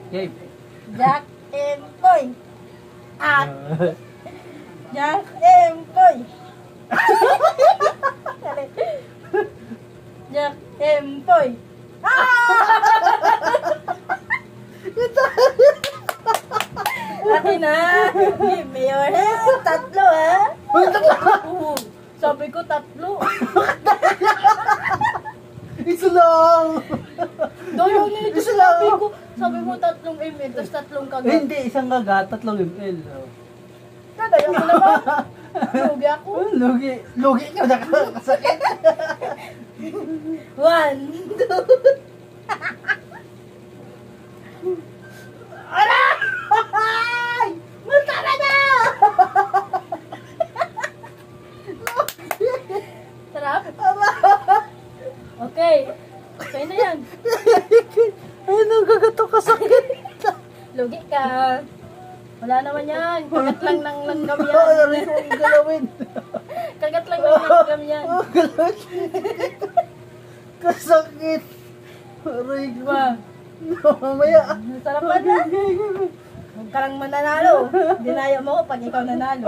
Game. Jack Empoy. At Jack Empoy. Jack Empoy. Akin na. Give me your hand. Tatlo ha. Sabi ko tatlo. Isa lang! Doyo nito sabi ko. Sabi mo 3 ml, tapos 3 kagat. Hindi, isang kagat, 3 ml. Kadayo ko naman. Lugi ako. Lugi. Lugi ka, nakakasakit. 1, 2. Aray! Masara na! Sarap? Okay. Kaya na yan. Ay, nang kagato kasakit. Lugi ka. Wala naman yan. Kagat lang ng langgam yan. Aray ko ang galawin. Kagat lang ng langgam yan. Galawin. Kasakit. Aray ko. Diba? Mamaya. Sarap pa na. Huwag ka lang mananalo. Dinaya mo ko pag ikaw nanalo.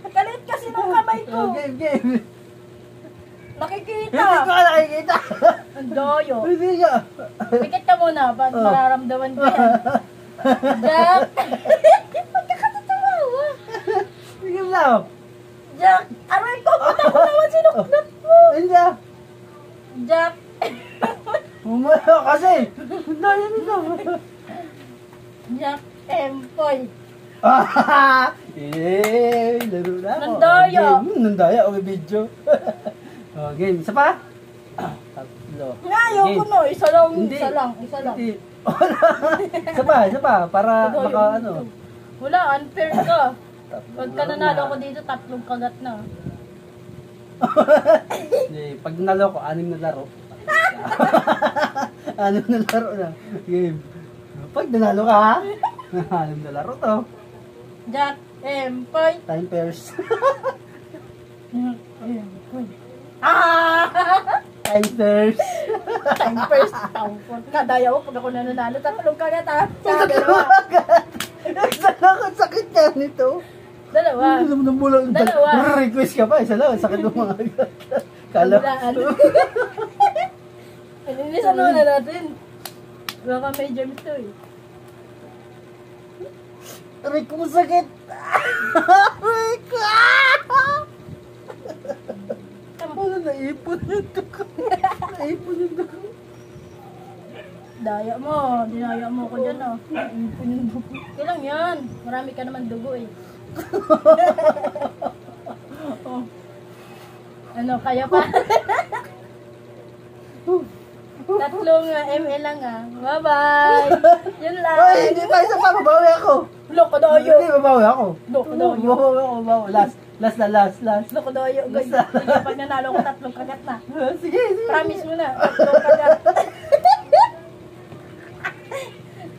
Kalit kasi ng kamay ko. Game. Nakikita. Hindi ko nakikita. Ang doyo. Hindi ka. Pikit ka muna. Ba't mararamdaman ko yan? Jack. Magkakatatawa. Sige lang. Jack. Aray ko. Ba't ako naman sinuklat mo? Hindi ah. Jack. Umaya kasi. Dahil nito. Jack Empoy. Laro na ako. Nandaya. Nandaya. Okay, video. Game. Isa pa? Tatlo. Ngayon ko no. Isa lang. Isa lang. Hindi. Isa pa. Para baka ano. Wala. Unfair ka. Pag ka nanalo ko dito, 3 kagat na. Hindi. Pag nanalo ko, 6 na laro. 6 na laro na. Game. Pag nanalo ka, 6 na laro to. Jack Empoy. Time pairs. Empoy. Time pairs. Time first. Kadaya ko pag ako nananalo. 3 kagat ha. Sa dalawa. Isa lang ang sakit niya nito. Dalawa. Dalawa. Request ka pa, isa lang. Sakit ng mga kala. Ininisan na natin. Baka may germs to eh. Aray ko sakit. Aray ko. Ano, naipon yung dugo. Naipon yung dugo. Daya mo. Dinaya mo ko dyan oh. Naipon yung dugo. Kailang yan. Marami ka naman dugo eh. Oh. Ano, kaya pa? 3 ml lang ah. Bye-bye. Yun lang. Ay, hindi pa isa pa. Mabawi ako. Loko doyo. Hindi, mabawi ako. Loko doyo. Mabawi ako. Last. Loko doyo. Sige, pag nanalo ko 3 kagat na. Sige. Promise mo na. 3 kagat.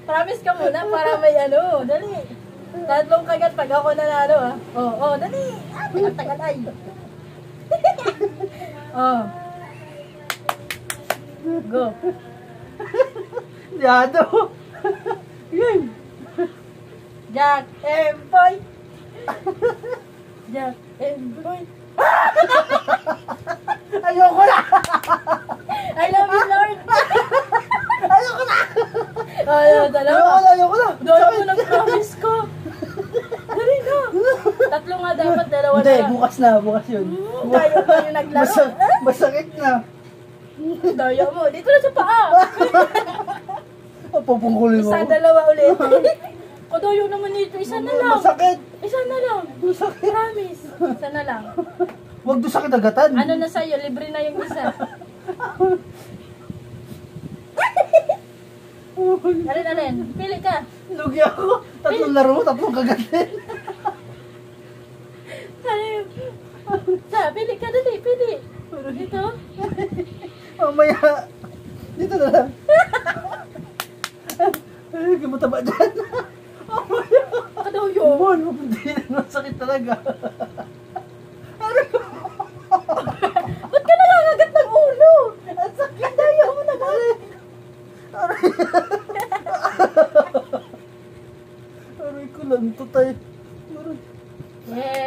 Promise ka muna para may ano. Dali. 3 kagat pag ako nanalo ah. Oh, dali. Tagal ay. Oh. Go. Yado. Game. Jack Empoy. Jack Empoy. Ayoko na. I love you, Lord. Ayoko na. Ayoko na. Ayoko na. Dalawa mo nag-promise ko. Dali na. 3 nga dapat, 2 na Hindi, lang. bukas yun. Tayo pa yung naglaro. Masakit na. Daya mo. Dito na sa paa. Pupungkulin mo. 1, 2 ulit. Kodoyo naman nito. 1 na lang. Masakit. 1 na lang. Masakit. Promise. 1 na lang. Huwag doon sakit agatan. Ano na sa'yo? Libre na yung isa. Alin. Pili ka. Lugi ako. 3 laro, 3 kagatin. Pili ka dali. Pili. Dito. Mamaya. Dito na lang. Ay, kamataba dyan. Kodoyo. Mon, hindi na sakit talaga. Ba't ka nangangagat ng ulo? Ang sakit. Daya mo na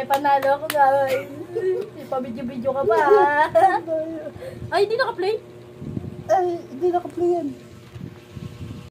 Panalo ako guys. Ipabidyo-bidyo ka pa ha. Ay, hindi naka-play? Ay, hindi naka-play yan.